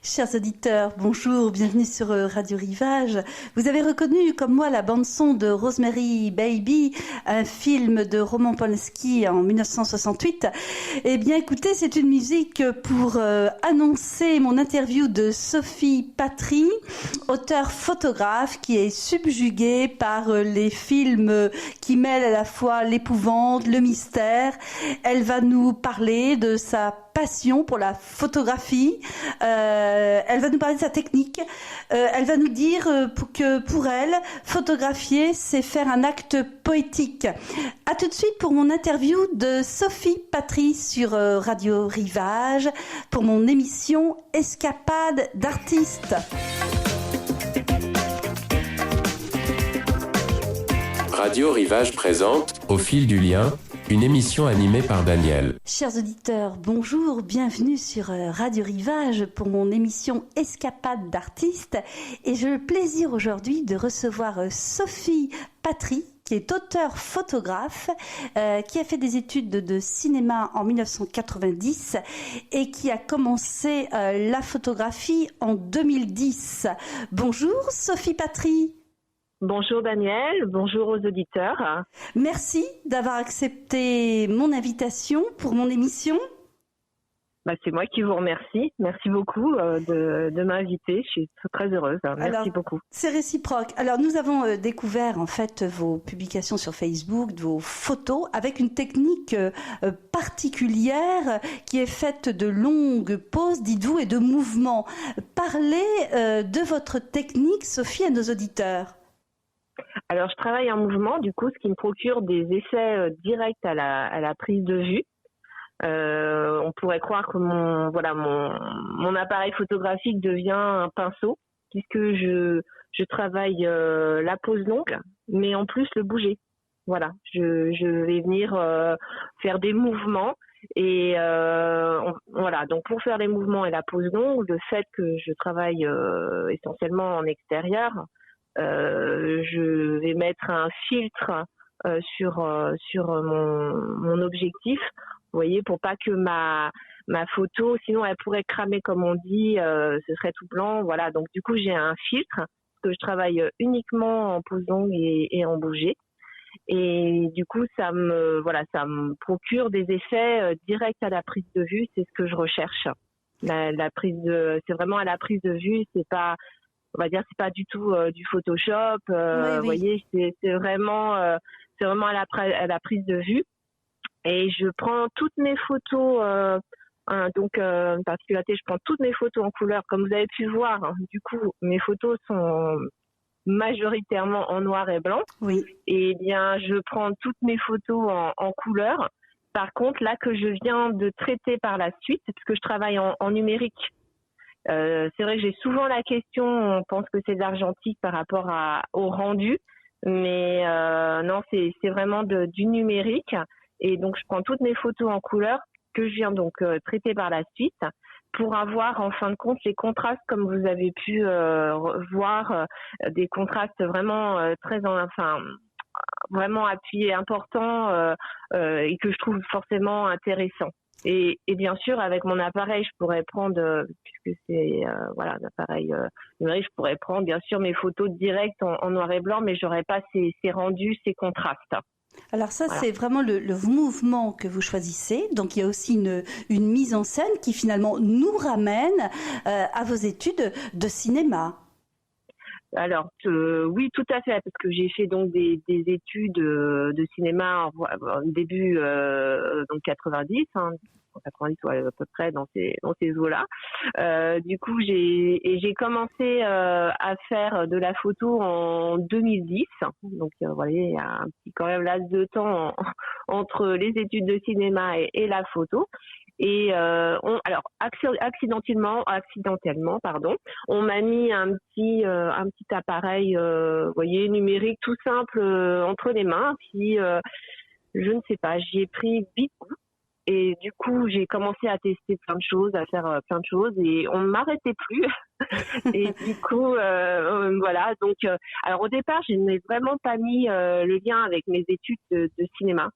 Chers auditeurs, bonjour, bienvenue sur Radio Rivage. Vous avez reconnu, comme moi, la bande-son de Rosemary Baby, un film de Roman Polanski en 1968. Eh bien, écoutez, c'est une musique pour annoncer mon interview de Sophie Patry, auteure-photographe qui est subjuguée par les films qui mêlent à la fois l'épouvante, le mystère. Elle va nous parler de sa passion pour la photographie. Elle va nous parler de sa technique. Elle va nous dire que pour elle, photographier, c'est faire un acte poétique. À tout de suite pour mon interview de Sophie Patry sur Radio Rivage pour mon émission Escapade d'artistes. Radio Rivage présente Au fil du lien, une émission animée par Daniel. Chers auditeurs, bonjour, bienvenue sur Radio Rivage pour mon émission Escapade d'artistes. Et j'ai le plaisir aujourd'hui de recevoir Sophie Patry, qui est auteure-photographe, qui a fait des études de cinéma en 1990 et qui a commencé la photographie en 2010. Bonjour Sophie Patry. Bonjour Daniel, bonjour aux auditeurs. Merci d'avoir accepté mon invitation pour mon émission. C'est moi qui vous remercie. Merci beaucoup de m'inviter. Je suis très heureuse. Merci beaucoup. C'est réciproque. Alors, nous avons découvert en fait vos publications sur Facebook, vos photos, avec une technique particulière qui est faite de longues pauses, dites-vous, et de mouvements. Parlez de votre technique, Sophie, à nos auditeurs. Alors, je travaille en mouvement, du coup, ce qui me procure des effets directs à la prise de vue. On pourrait croire que mon appareil photographique devient un pinceau, puisque je travaille la pose longue, mais en plus le bouger. Voilà, je vais venir faire des mouvements et voilà. Donc pour faire les mouvements et la pose longue, le fait que je travaille essentiellement en extérieur, je vais mettre un filtre sur mon objectif, vous voyez, pour pas que ma photo, sinon elle pourrait cramer comme on dit, ce serait tout blanc, voilà. Donc du coup j'ai un filtre parce que je travaille uniquement en pose longue et en bouger, et du coup ça me procure des effets directs à la prise de vue. C'est ce que je recherche. C'est vraiment à la prise de vue, c'est pas, on va dire, c'est pas du tout du Photoshop. Oui. Vous voyez, c'est vraiment à la prise de vue. Et je prends toutes mes photos, une particularité, je prends toutes mes photos en couleur, comme vous avez pu voir. Hein. Du coup, mes photos sont majoritairement en noir et blanc. Oui. Et bien, je prends toutes mes photos en couleur. Par contre, là que je viens de traiter par la suite, parce que je travaille en numérique. C'est vrai que j'ai souvent la question, on pense que c'est de l'argentique par rapport au rendu, mais non, c'est vraiment du numérique. Et donc je prends toutes mes photos en couleur que je viens donc traiter par la suite pour avoir en fin de compte les contrastes, comme vous avez pu voir, des contrastes vraiment vraiment appuyés, importants, et que je trouve forcément intéressants. Et bien sûr, avec mon appareil, je pourrais prendre, puisque c'est un appareil numérique, je pourrais prendre bien sûr mes photos directes en noir et blanc, mais j'aurais pas ces rendus, ces contrastes. Alors ça, voilà. C'est vraiment le mouvement que vous choisissez. Donc il y a aussi une mise en scène qui finalement nous ramène à vos études de cinéma. Alors oui, tout à fait, parce que j'ai fait donc des études de cinéma en début donc 90, 90 à peu près dans ces eaux-là. Du coup, j'ai commencé à faire de la photo en 2010. Donc voilà, il y a un petit quand même laps de temps entre les études de cinéma et la photo. Et alors accidentellement, on m'a mis un petit appareil, vous voyez, numérique tout simple entre les mains. Puis je ne sais pas, j'y ai pris vite goût. Et du coup, j'ai commencé à tester plein de choses, à faire plein de choses, et on ne m'arrêtait plus. Et du coup, voilà. Donc, alors au départ, je n'ai vraiment pas mis le lien avec mes études de cinéma.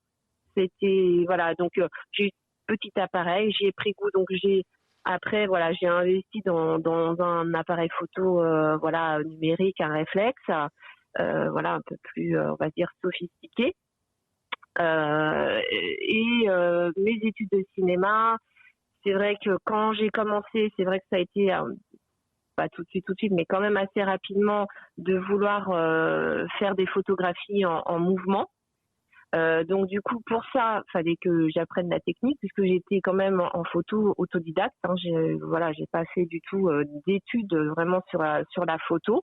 C'était voilà. Donc, j'ai eu petit appareil, j'y ai pris goût. Donc, j'ai Après, voilà, j'ai investi dans un appareil photo, voilà, numérique, un réflexe, voilà, un peu plus, on va dire, sophistiqué. Mes études de cinéma, c'est vrai que quand j'ai commencé, c'est vrai que ça a été pas tout de suite, mais quand même assez rapidement de vouloir faire des photographies en mouvement. Donc du coup, pour ça, fallait que j'apprenne la technique puisque j'étais quand même en photo autodidacte. Hein. J'ai pas fait du tout d'études vraiment sur la photo.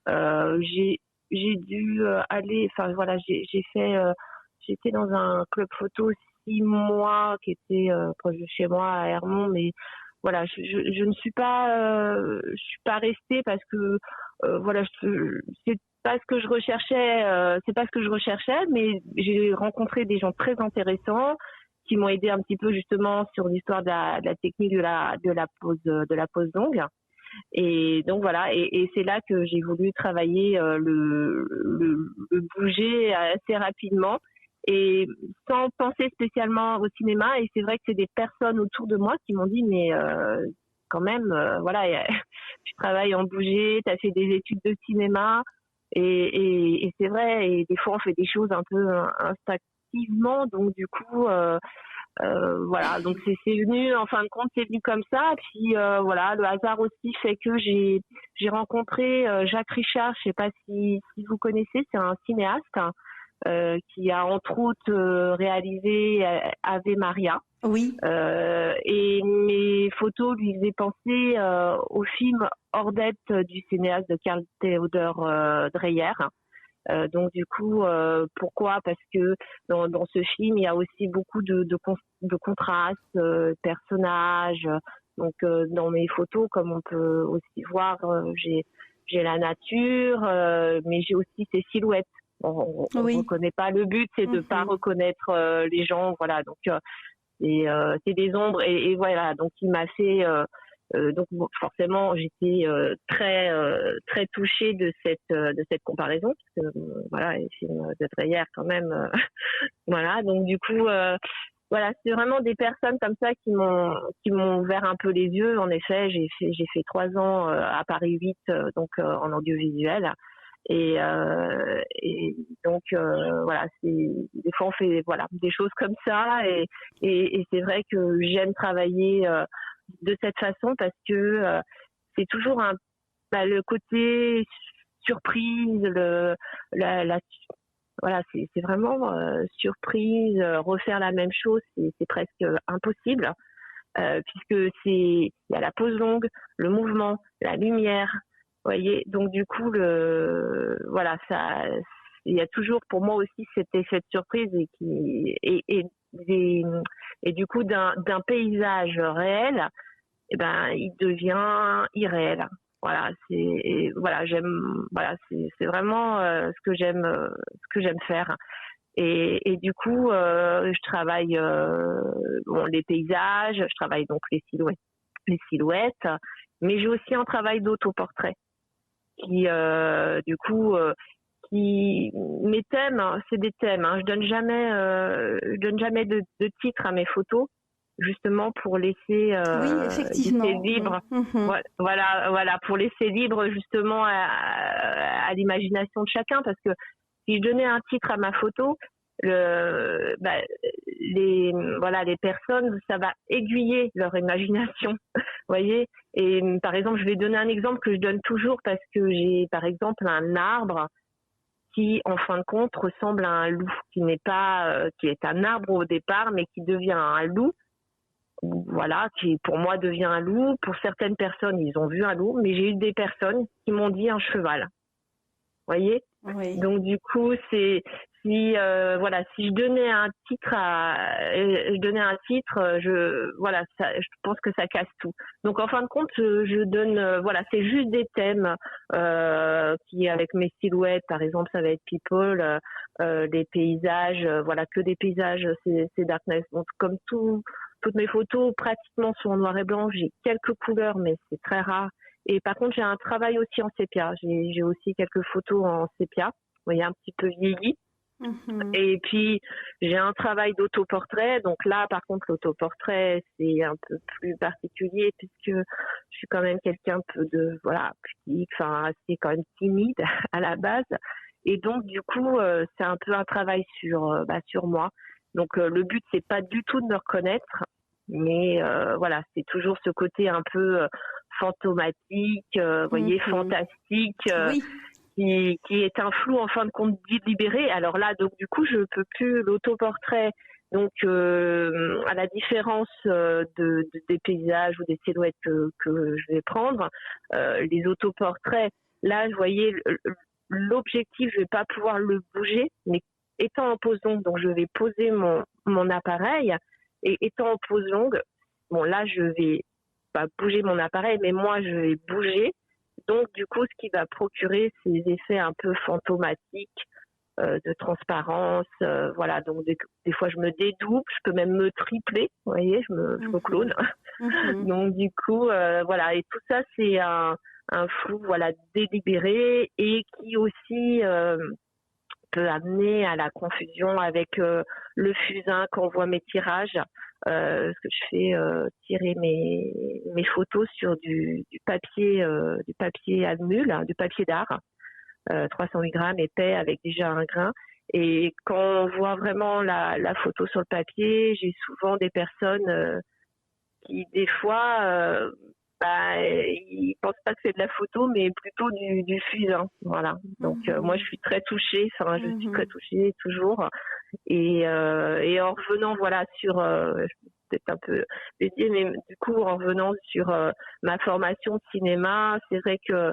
J'ai dû aller, j'étais dans un club photo 6 mois qui était proche de chez moi à Hermont, mais voilà, je ne suis pas, je suis pas restée parce que c'est pas ce que je recherchais, mais j'ai rencontré des gens très intéressants qui m'ont aidé un petit peu justement sur l'histoire de la technique de la pose longue. Et donc voilà, et c'est là que j'ai voulu travailler le bouger assez rapidement et sans penser spécialement au cinéma. Et c'est vrai que c'est des personnes autour de moi qui m'ont dit mais quand même, voilà, tu travailles en bouger, tu as fait des études de cinéma et c'est vrai. Et des fois on fait des choses un peu instinctivement, donc du coup. Voilà, donc c'est venu, en fin de compte, c'est venu comme ça. Et puis voilà, le hasard aussi fait que j'ai rencontré Jacques Richard. Je sais pas si vous connaissez, c'est un cinéaste qui a entre autres réalisé Ave Maria. Oui. Et mes photos lui faisaient penser au film Ordette du cinéaste de Karl Theodor Dreyer. Donc du coup, pourquoi ? Parce que dans ce film, il y a aussi beaucoup de contrastes, personnages. Donc dans mes photos, comme on peut aussi voir, j'ai la nature, mais j'ai aussi ces silhouettes. On reconnaît pas. Le but, c'est de pas reconnaître les gens. Voilà. Donc c'est des ombres et voilà. Donc il m'a fait donc forcément j'étais très touchée de cette comparaison parce que voilà, les films de Dreyer quand même voilà, donc du coup voilà, c'est vraiment des personnes comme ça qui m'ont ouvert un peu les yeux. En effet, j'ai fait 3 ans à Paris 8 donc en audiovisuel et donc voilà, c'est des fois on fait voilà des choses comme ça et c'est vrai que j'aime travailler de cette façon parce que c'est toujours le côté surprise, voilà, c'est vraiment surprise, refaire la même chose, c'est presque impossible puisque il y a la pose longue, le mouvement, la lumière, voyez. Donc du coup voilà, ça, il y a toujours pour moi aussi cet effet de surprise et du coup d'un paysage réel, eh ben il devient irréel. Voilà, j'aime, voilà, c'est vraiment ce que j'aime faire. Et du coup, je travaille les paysages, je travaille donc les silhouettes, mais j'ai aussi un travail d'autoportrait qui du coup mes thèmes, c'est des thèmes. Hein. Je donne jamais de titre à mes photos, justement pour laisser libre. Voilà, pour laisser libre justement à l'imagination de chacun, parce que si je donnais un titre à ma photo, les personnes, ça va aiguiller leur imagination, voyez. Et par exemple, je vais donner un exemple que je donne toujours parce que j'ai par exemple un arbre qui, en fin de compte, ressemble à un loup, qui est un arbre au départ, mais qui devient un loup. Voilà, qui pour moi devient un loup. Pour certaines personnes, ils ont vu un loup, mais j'ai eu des personnes qui m'ont dit un cheval. Voyez. Oui. Donc du coup, si je donnais un titre, je pense que ça casse tout. Donc en fin de compte, je donne, c'est juste des thèmes qui, avec mes silhouettes, par exemple, ça va être people, des paysages, que des paysages, c'est darkness. Donc comme toutes mes photos pratiquement sont en noir et blanc, j'ai quelques couleurs, mais c'est très rare. Et par contre, j'ai un travail aussi en sépia. J'ai aussi quelques photos en sépia. Vous voyez, un petit peu vieilli. Et puis, j'ai un travail d'autoportrait. Donc là, par contre, l'autoportrait, c'est un peu plus particulier puisque je suis quand même quelqu'un pudique, assez quand même timide à la base. Et donc, du coup, c'est un peu un travail sur moi. Donc, le but, c'est pas du tout de me reconnaître, mais c'est toujours ce côté un peu fantomatique, fantastique. Oui. Qui est un flou en fin de compte libéré. Alors là, donc du coup, je peux plus l'autoportrait. Donc, à la différence des paysages ou des silhouettes que je vais prendre, les autoportraits, là, vous voyez, l'objectif, je vais pas pouvoir le bouger, mais étant en pose longue, donc je vais poser mon appareil, et étant en pose longue, bon là, je vais pas bouger mon appareil, mais moi, je vais bouger. Donc, du coup, ce qui va procurer ces effets un peu fantomatiques de transparence. Donc, des fois, je me dédouble, je peux même me tripler, vous voyez, je me clone. Donc, du coup, et tout ça, c'est un flou délibéré et qui aussi peut amener à la confusion avec le fusain quand on voit mes tirages. Parce que je fais tirer mes photos sur du papier à mule, du papier d'art, 308 grammes épais avec déjà un grain. Et quand on voit vraiment la photo sur le papier, j'ai souvent des personnes qui des fois ils pensent pas que c'est de la photo, mais plutôt du fusain. Voilà. Donc moi je suis très touchée, je suis très touchée toujours. Et en revenant sur peut-être un peu dédié, mais du coup en revenant sur ma formation de cinéma, c'est vrai que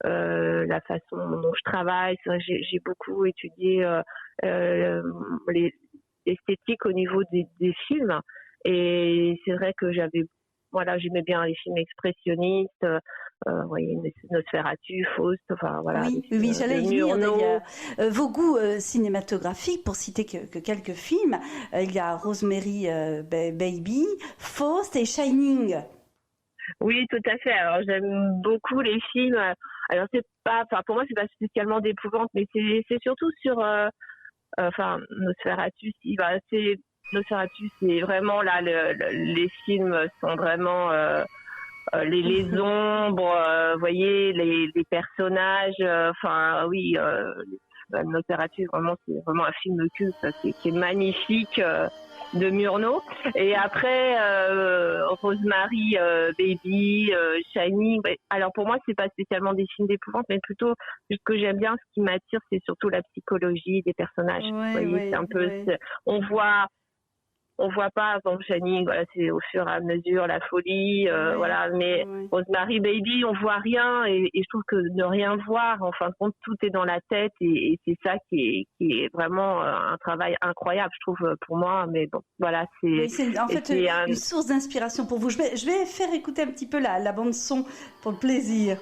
la façon dont je travaille, c'est vrai que j'ai beaucoup étudié l'esthétique au niveau des films, et c'est vrai que j'aimais bien les films expressionnistes, Nosferatu, Faust, Oui, j'allais y venir Murnau. d'ailleurs. Vos goûts cinématographiques, pour citer que quelques films, il y a Rosemary Baby, Faust et Shining. Oui, tout à fait. Alors, j'aime beaucoup les films. Alors, pour moi, c'est pas spécialement d'épouvante, mais c'est surtout sur, Nosferatu. Nosferatu, c'est vraiment là, les films sont vraiment les ombres, vous voyez, les personnages. Nosferatu, vraiment, c'est vraiment un film culte, qui est magnifique. De Murnau. Et après Rosemary Baby, Shining. Alors pour moi, c'est pas spécialement des films d'épouvante, mais plutôt ce que j'aime bien, ce qui m'attire, c'est surtout la psychologie des personnages. Vous voyez, c'est un peu on voit pas avant Shining, c'est au fur et à mesure la folie, mais Rosemary Baby, on voit rien, et je trouve que ne rien voir, en fin de compte, tout est dans la tête, et c'est ça qui est vraiment un travail incroyable, je trouve, pour moi. Mais bon, voilà, c'est en fait une source d'inspiration pour vous. Je vais faire écouter un petit peu la bande son pour le plaisir.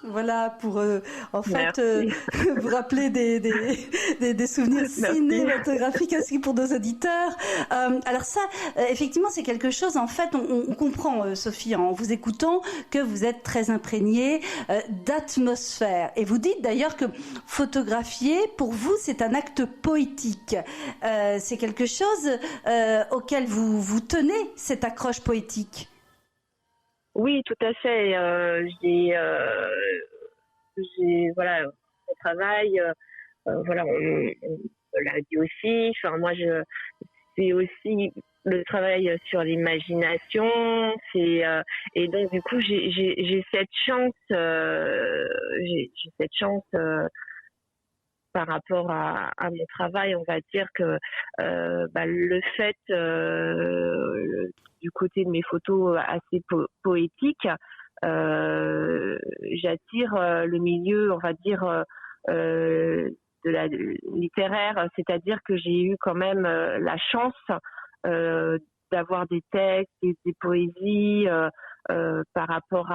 Voilà, pour en fait vous rappeler des souvenirs cinématographiques ainsi pour nos auditeurs. Alors ça, effectivement, c'est quelque chose, en fait, on comprend, Sophie, en vous écoutant, que vous êtes très imprégnée d'atmosphère. Et vous dites d'ailleurs que photographier, pour vous, c'est un acte poétique. C'est quelque chose auquel vous tenez, cette accroche poétique. Oui, tout à fait. Mon travail, on l'a dit aussi. Enfin, moi, c'est aussi le travail sur l'imagination. Et donc, du coup, j'ai cette chance. J'ai cette chance. Par rapport à mon travail, on va dire que le fait du côté de mes photos assez poétiques, j'attire le milieu, on va dire, de la littéraire, c'est-à-dire que j'ai eu quand même la chance d'avoir des textes et des poésies par rapport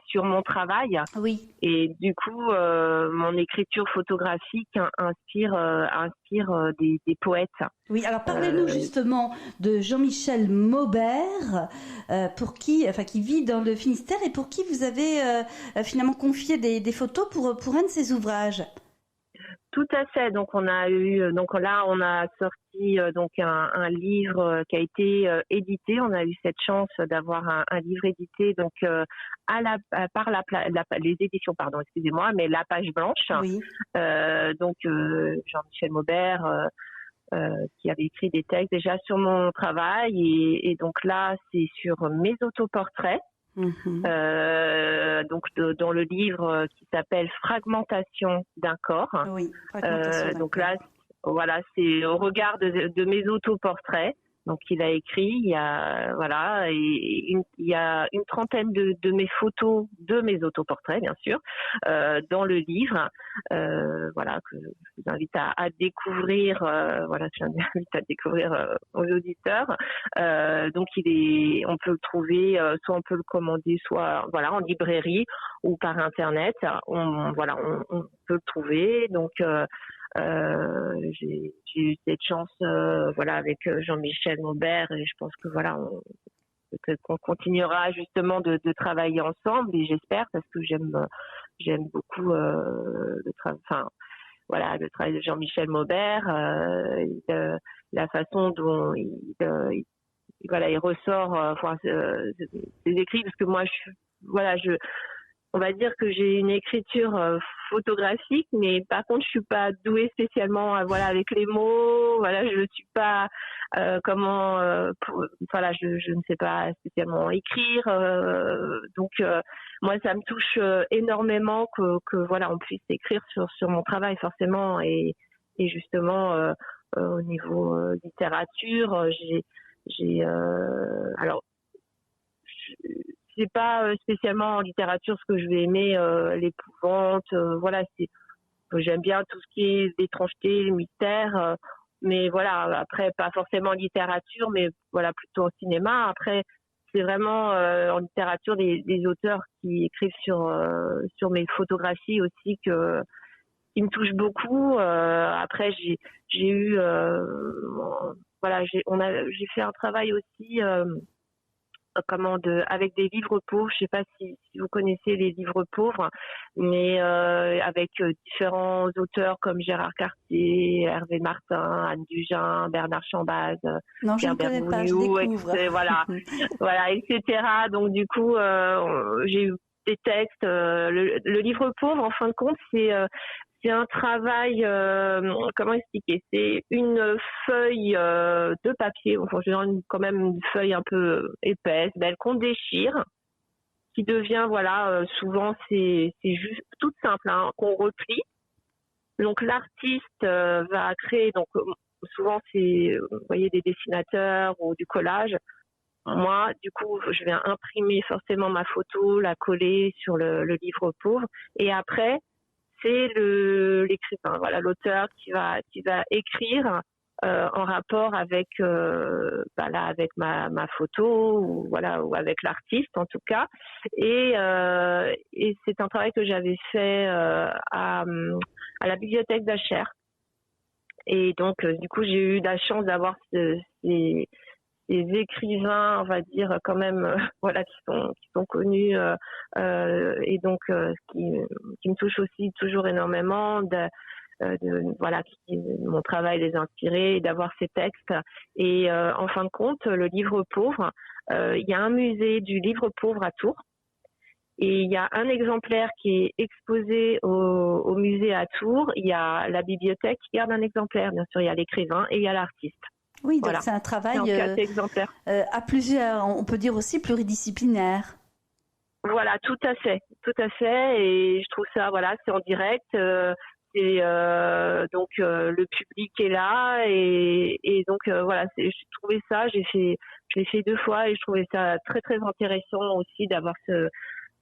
sur mon travail. Oui. Et du coup, mon écriture photographique inspire des poètes. Oui, alors parlez-nous justement de Jean-Michel Maubert, qui vit dans le Finistère et pour qui vous avez finalement confié des photos pour un de ses ouvrages. Tout à fait. Donc on a sorti un livre qui a été édité. On a eu cette chance d'avoir un livre édité donc par les éditions, pardon, excusez-moi, mais La Page Blanche. Oui. Jean-Michel Maubert qui avait écrit des textes déjà sur mon travail et donc là c'est sur mes autoportraits. Dans le livre qui s'appelle Fragmentation d'un corps. Oui, donc là, voilà, c'est au regard de mes autoportraits. Donc il a écrit, il y a une trentaine de mes photos de mes autoportraits, bien sûr, dans le livre. Que je vous invite à découvrir. Je vous invite à découvrir aux auditeurs. Donc on peut le trouver, soit on peut le commander, soit en librairie ou par internet. On peut le trouver. Donc j'ai eu cette chance avec Jean-Michel Maubert et je pense que peut-être qu'on continuera justement de travailler ensemble et j'espère parce que j'aime beaucoup le travail de Jean-Michel Maubert, la façon dont il ressort ses écrits parce que moi on va dire que j'ai une écriture photographique, mais par contre, je suis pas douée spécialement, avec les mots. Je suis pas je ne sais pas spécialement écrire. Moi, ça me touche énormément que on puisse écrire sur mon travail forcément et justement au niveau littérature, c'est pas spécialement en littérature ce que je vais aimer, l'épouvante, j'aime bien tout ce qui est l'étrangeté, le mystère, mais après pas forcément en littérature, mais plutôt en cinéma. Après c'est vraiment en littérature des auteurs qui écrivent sur mes photographies aussi qui me touchent beaucoup. Après j'ai eu j'ai fait un travail aussi avec des livres pauvres. Je sais pas si vous connaissez les livres pauvres, mais avec différents auteurs comme Gérard Cartier, Hervé Martin, Anne Dugin, Bernard Chambaz, non, je ne connais pas, je découvre. Etc. Donc du coup, j'ai eu des textes. Le livre pauvre, en fin de compte, c'est un travail, comment expliquer ? C'est une feuille de papier, quand même une feuille un peu épaisse, belle, qu'on déchire, qui devient, souvent c'est juste toute simple, qu'on replie. Donc l'artiste va créer, donc souvent c'est, vous voyez, des dessinateurs ou du collage. Moi, du coup, je vais imprimer forcément ma photo, la coller sur le livre pauvre, et après, c'est l'écrivain, l'auteur qui va écrire en rapport avec avec ma photo ou avec l'artiste en tout cas. Et c'est un travail que j'avais fait à la bibliothèque d'Achères. Et donc du coup j'ai eu la chance d'avoir ces écrivains, on va dire quand même, qui sont connus et donc qui me touche aussi toujours énormément mon travail les inspirer, d'avoir ces textes. Et en fin de compte, le livre pauvre, il y a un musée du livre pauvre à Tours. Et il y a un exemplaire qui est exposé au musée à Tours. Il y a la bibliothèque qui garde un exemplaire, bien sûr, il y a l'écrivain et il y a l'artiste. Oui, donc c'est un travail à plusieurs, on peut dire aussi pluridisciplinaire. Voilà, tout à fait. Et je trouve ça, c'est en direct. Donc le public est là et donc j'ai trouvé ça. Je l'ai fait 2 fois et je trouvais ça très très intéressant aussi d'avoir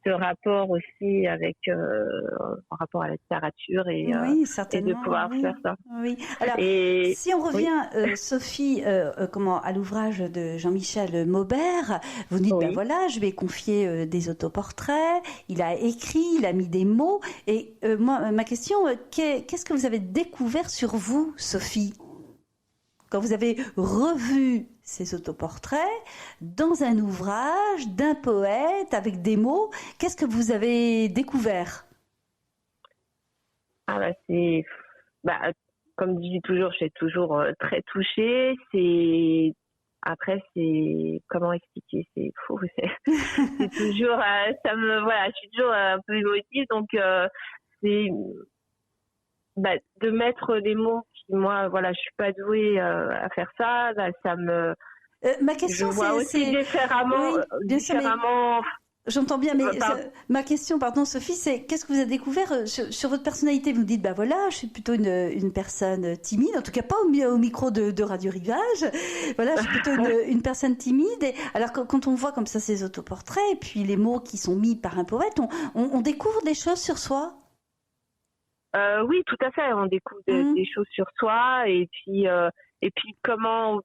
ce rapport aussi avec en rapport à la littérature Oui, et certainement. de pouvoir faire ça. Oui. Alors, Et si on revient, Sophie, à l'ouvrage de Jean-Michel Maubert, vous dites, oui. ben voilà, je lui ai confié des autoportraits, il a écrit, il a mis des mots. Et moi, ma question, qu'est-ce que vous avez découvert sur vous, Sophie, quand vous avez revu ces autoportraits dans un ouvrage d'un poète avec des mots? Qu'est-ce que vous avez découvert? Ah comme je dis toujours, je suis toujours très touchée. C'est comment expliquer, c'est fou, c'est toujours je suis toujours un peu émotive, donc c'est de mettre des mots qui, moi, je suis pas douée à faire ça. Là, Ma je question, vois aussi différemment, oui, bien sûr, mais j'entends bien, mais ma question, pardon, Sophie, c'est qu'est-ce que vous avez découvert sur votre personnalité? Vous dites, bah voilà, je suis plutôt une personne timide, en tout cas pas au micro de Radio Rivage. Voilà, je suis plutôt une personne timide. Et alors quand on voit comme ça ces autoportraits et puis les mots qui sont mis par un poète, on découvre des choses sur soi. Oui, tout à fait. On découvre des choses sur soi et puis comment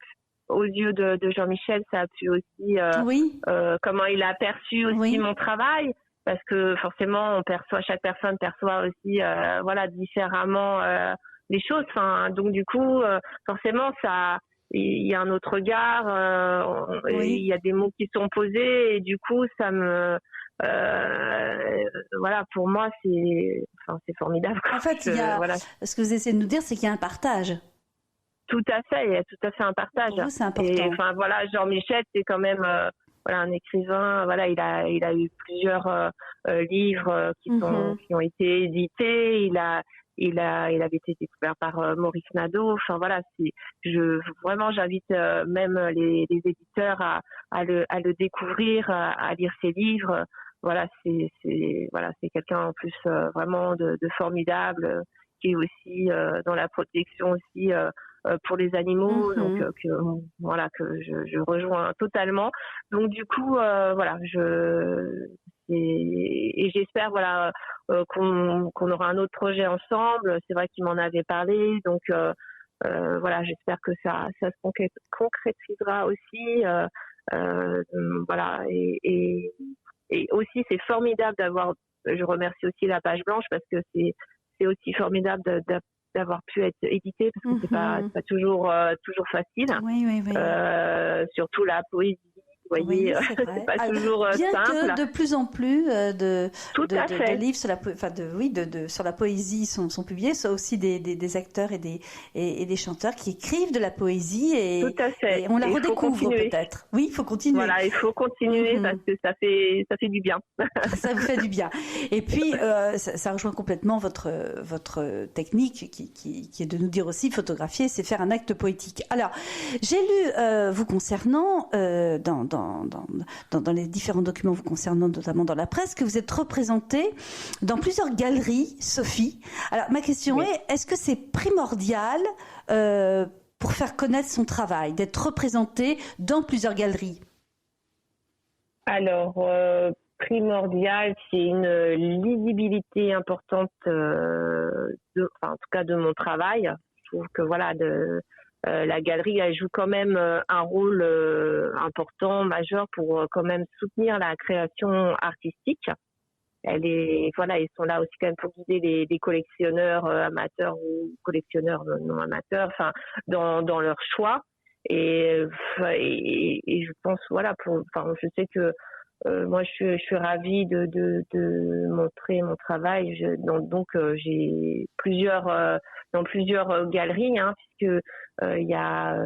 aux yeux de Jean-Michel, ça a pu aussi comment il a perçu aussi mon travail, parce que forcément chaque personne perçoit aussi différemment les choses. Enfin, donc du coup, forcément il y a un autre regard, il y a des mots qui sont posés et du coup ça me pour moi c'est formidable. En fait, ce que vous essayez de nous dire, c'est qu'il y a un partage. Tout à fait, il y a tout à fait un partage. Pour vous, c'est important. Et Jean-Michel, c'est quand même un écrivain. Il a eu plusieurs livres qui ont été édités. Il avait été découvert par Maurice Nadeau. Vraiment, j'invite même les éditeurs à le découvrir, à lire ses livres. C'est quelqu'un en plus vraiment de formidable, qui est aussi dans la protection aussi pour les animaux, donc que je rejoins totalement. Donc du coup et j'espère qu'on aura un autre projet ensemble. C'est vrai qu'il m'en avait parlé, donc j'espère que ça se concrétisera aussi. Et aussi c'est formidable je remercie aussi la page blanche, parce que c'est aussi formidable d'avoir pu être édité, parce que c'est pas toujours facile. Oui. Surtout la poésie, vous voyez, c'est pas toujours bien simple. Que de plus en plus de livres sur la poésie sont publiés, soit aussi des acteurs et des chanteurs qui écrivent de la poésie et on la redécouvre peut-être. Oui, il faut continuer. Voilà, il faut continuer parce que ça fait du bien. Ça vous fait du bien. Et puis ça rejoint complètement votre technique qui est de nous dire aussi photographier, c'est faire un acte poétique. Alors, j'ai lu vous concernant dans les différents documents vous concernant, notamment dans la presse, que vous êtes représentée dans plusieurs galeries, Sophie. Alors, ma question est-ce que c'est primordial pour faire connaître son travail, d'être représentée dans plusieurs galeries? Alors, primordial, c'est une lisibilité importante, en tout cas de mon travail. Je trouve que la galerie, elle joue quand même un rôle important, majeur, pour quand même soutenir la création artistique. Ils sont là aussi quand même pour guider les collectionneurs amateurs ou collectionneurs non amateurs, dans leur choix. Et je pense, je sais que moi je suis ravie de montrer mon travail. J'ai dans plusieurs galeries, puisque il y a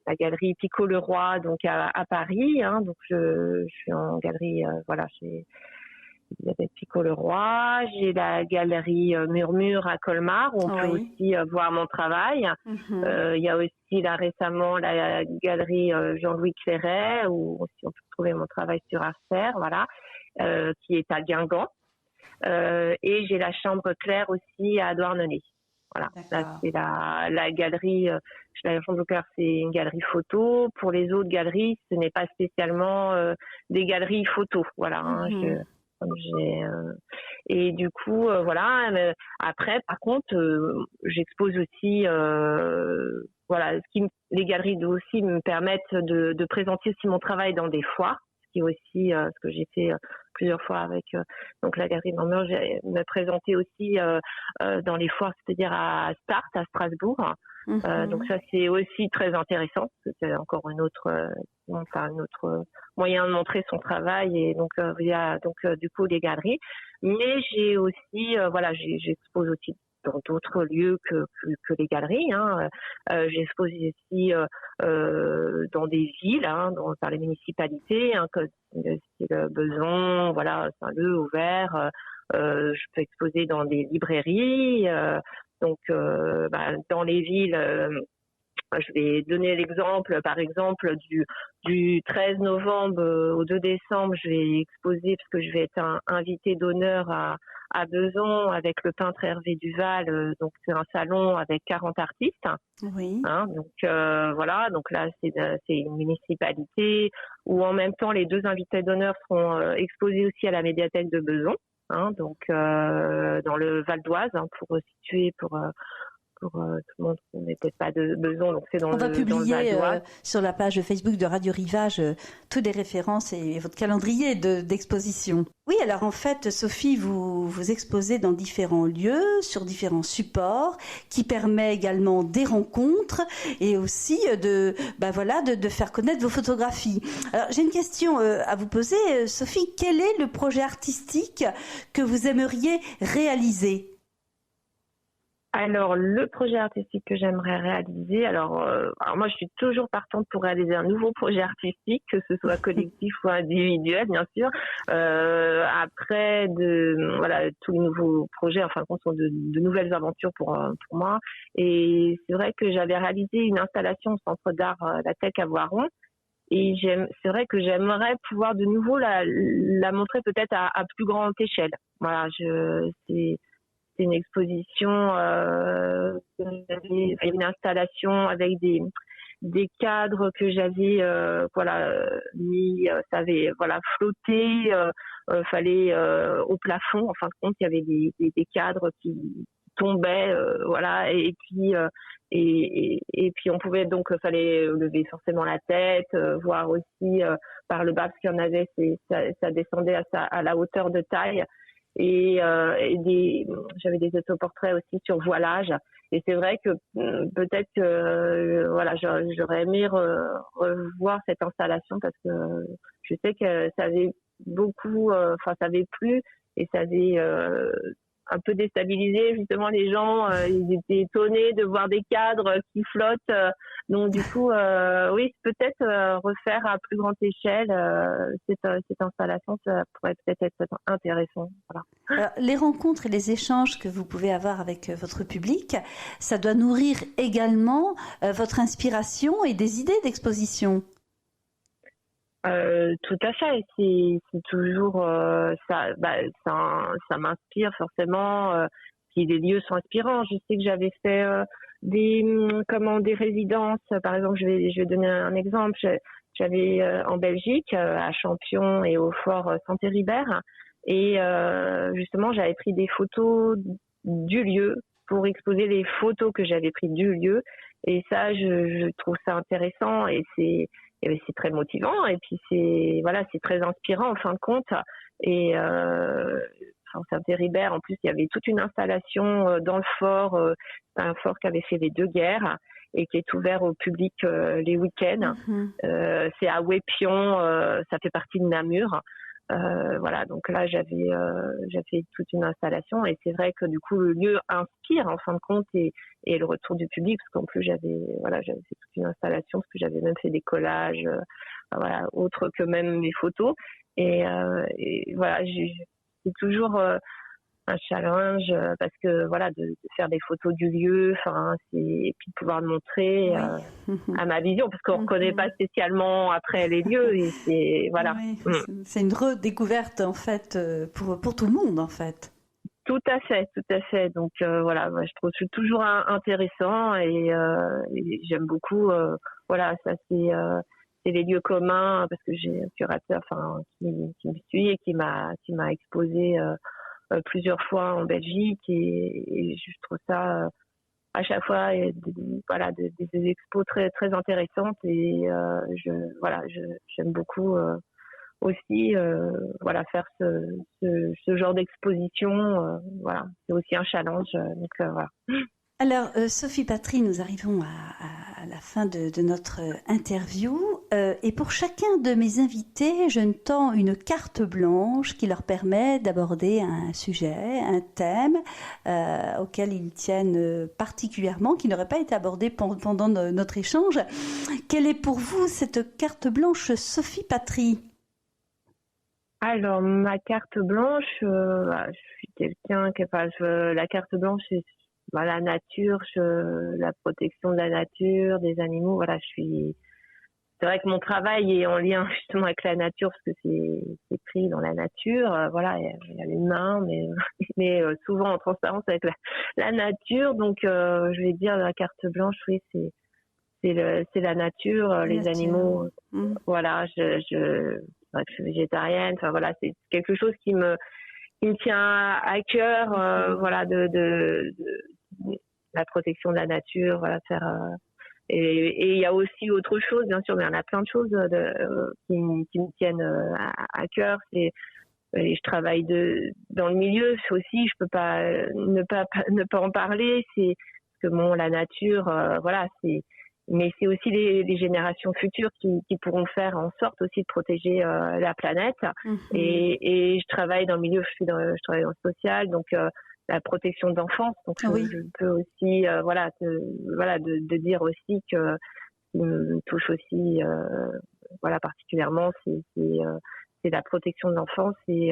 la galerie Picot Le Roi, donc à Paris, donc je suis en galerie il y avait Picot Le Roi, j'ai la galerie Murmure à Colmar, où on peut aussi voir mon travail. Il y a aussi récemment la galerie Jean-Louis Cléret, où aussi on peut trouver mon travail sur Arcère, qui est à Guingamp. Et j'ai la Chambre Claire aussi à Douarnenez. Voilà, là c'est la galerie. La Chambre Claire, c'est une galerie photo. Pour les autres galeries, ce n'est pas spécialement des galeries photo. Et du coup, voilà. Après, par contre, j'expose aussi, voilà, les galeries aussi me permettent de présenter aussi mon travail dans des foires, ce qui est aussi ce que j'ai fait plusieurs fois avec donc la galerie Namur. J'ai me présenté aussi dans les foires, c'est-à-dire à Start, à Strasbourg. Donc ça, c'est aussi très intéressant, parce que c'est encore un autre moyen de montrer son travail, et donc via du coup les galeries. Mais j'ai aussi j'expose aussi dans d'autres lieux que les galeries. J'expose aussi dans des villes, par les municipalités, comme le Beson, voilà, Saint-Leu, Auvers. Je peux exposer dans des librairies. Dans les villes, je vais donner l'exemple, par exemple, du 13 novembre au 2 décembre, je vais exposer, parce que je vais être invitée d'honneur à Beson avec le peintre Hervé Duval. Donc c'est un salon avec 40 artistes. Oui. Donc là c'est une municipalité où en même temps les 2 invités d'honneur seront exposés aussi à la médiathèque de Beson. Dans le Val d'Oise, pour situer pour tout le monde qui n'était pas de Beson, donc c'est On va publier le Val d'Oise. sur la page Facebook de Radio Rivage toutes les références et votre calendrier d'exposition. Oui, alors en fait, Sophie, vous exposez dans différents lieux, sur différents supports, qui permet également des rencontres et aussi de faire connaître vos photographies. Alors j'ai une question à vous poser, Sophie. Quel est le projet artistique que vous aimeriez réaliser ? Alors, le projet artistique que j'aimerais réaliser, alors moi je suis toujours partante pour réaliser un nouveau projet artistique, que ce soit collectif ou individuel, bien sûr. Après, tous les nouveaux projets, en fin de compte, sont de nouvelles aventures pour moi. Et c'est vrai que j'avais réalisé une installation au Centre d'art La Tech à Voiron. Et c'est vrai que j'aimerais pouvoir de nouveau la montrer peut-être à plus grande échelle. Voilà, c'est une exposition, une installation avec des cadres que j'avais mis, ça avait flotté, fallait au plafond. En fin de compte, il y avait des cadres qui tombaient, et puis on pouvait donc fallait lever forcément la tête, voir aussi par le bas, parce qu'il y en avait, ça descendait à la hauteur de taille. Et j'avais des autoportraits aussi sur voilage, et c'est vrai que peut-être que j'aurais aimé revoir cette installation, parce que je sais que ça avait ça avait plu, et ça avait un peu déstabilisé justement les gens. Ils étaient étonnés de voir des cadres qui flottent. Donc du coup, oui, peut-être refaire à plus grande échelle cette installation, ça pourrait peut-être être intéressant. Voilà. Alors, les rencontres et les échanges que vous pouvez avoir avec votre public, ça doit nourrir également votre inspiration et des idées d'exposition. Tout à fait. C'est toujours ça m'inspire forcément. Si les lieux sont inspirants. Je sais que j'avais fait des résidences. Par exemple, je vais donner un exemple. J'avais en Belgique, à Champion et au Fort Saint-Héribert, et justement j'avais pris des photos du lieu pour exposer les photos que j'avais prises du lieu. Et ça, je trouve ça intéressant, et c'est très motivant, et puis c'est très inspirant en fin de compte. Et Saint-Héribert, en plus, il y avait toute une installation dans le fort. C'est un fort qui avait fait les 2 guerres et qui est ouvert au public les week-ends. C'est à Wépion, ça fait partie de Namur. Donc là j'avais toute une installation, et c'est vrai que du coup le lieu inspire en fin de compte, et le retour du public, parce qu'en plus j'avais fait toute une installation, parce que j'avais même fait des collages autres que même mes photos, et c'est toujours un challenge, parce que de faire des photos du lieu, et puis de pouvoir le montrer à ma vision, parce qu'on ne reconnaît pas spécialement après les lieux, et c'est c'est une redécouverte en fait pour tout le monde en fait. Tout à fait. Donc je trouve ça toujours intéressant, et j'aime beaucoup. Ça les lieux communs, parce que j'ai un curateur qui me suit et qui m'a exposé plusieurs fois en Belgique, et je trouve ça à chaque fois des expos très très intéressantes, et j'aime beaucoup aussi faire ce genre d'exposition, c'est aussi un challenge, donc voilà. Alors, Sophie Patry, nous arrivons à la fin de notre interview. Et pour chacun de mes invités, je tends une carte blanche qui leur permet d'aborder un sujet, un thème auquel ils tiennent particulièrement, qui n'aurait pas été abordé pendant notre échange. Quelle est pour vous cette carte blanche, Sophie Patry ? Alors, ma carte blanche, je suis quelqu'un qui la carte blanche, c'est la nature, la protection de la nature, des animaux. Voilà, c'est vrai que mon travail est en lien justement avec la nature, parce que c'est pris dans la nature. Il y a l'humain, mais souvent en transparence avec la nature. Donc, je vais dire la carte blanche, oui, c'est la nature, les animaux. Voilà, c'est vrai que je suis végétarienne. Enfin voilà, c'est quelque chose qui me tient à cœur. De la protection de la nature, et il y a aussi autre chose, bien sûr, mais il y en a plein de choses qui me tiennent à cœur. Et je travaille dans le milieu aussi, je peux pas ne pas en parler. C'est parce que la nature, mais c'est aussi les générations futures qui pourront faire en sorte aussi de protéger la planète. Et je travaille dans le milieu, je travaille dans le social, donc la protection d'enfance. Donc je peux aussi de dire aussi que ce qui me touche aussi particulièrement, c'est la protection de l'enfance. Et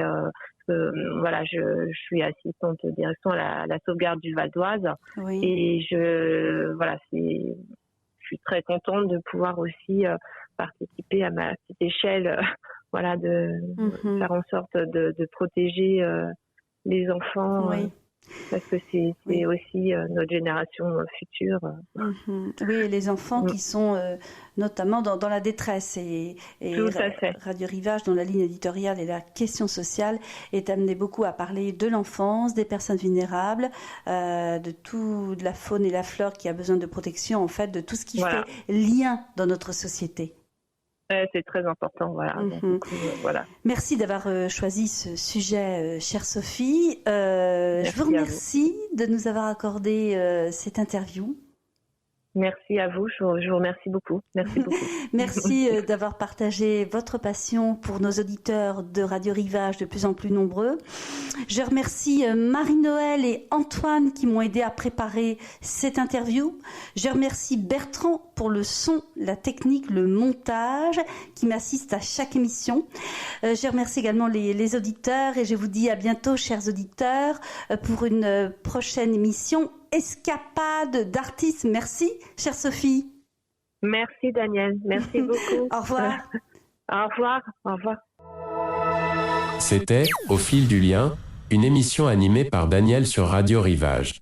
je suis assistante de direction à la sauvegarde du Val d'Oise. Et je suis très contente de pouvoir aussi participer à ma petite échelle, de faire en sorte de protéger les enfants, parce que c'est aussi notre génération future. Oui, les enfants qui sont notamment dans la détresse, et Tout à fait. Radio Rivage, dans la ligne éditoriale et la question sociale, est amené beaucoup à parler de l'enfance, des personnes vulnérables, de la faune et la flore qui a besoin de protection, en fait, de tout ce qui fait lien dans notre société. C'est très important, Donc, Merci d'avoir choisi ce sujet, chère Sophie. Je vous remercie de nous avoir accordé cette interview. Merci à vous, je vous remercie beaucoup. Merci beaucoup. Merci d'avoir partagé votre passion pour nos auditeurs de Radio Rivage, de plus en plus nombreux. Je remercie Marie-Noël et Antoine qui m'ont aidé à préparer cette interview. Je remercie Bertrand pour le son, la technique, le montage, qui m'assiste à chaque émission. Je remercie également les auditeurs, et je vous dis à bientôt, chers auditeurs, pour une prochaine émission Escapade d'artistes. Merci, chère Sophie. Merci, Daniel. Merci beaucoup. Au revoir. Au revoir. Au revoir. C'était Au fil du lien, une émission animée par Daniel sur Radio Rivage.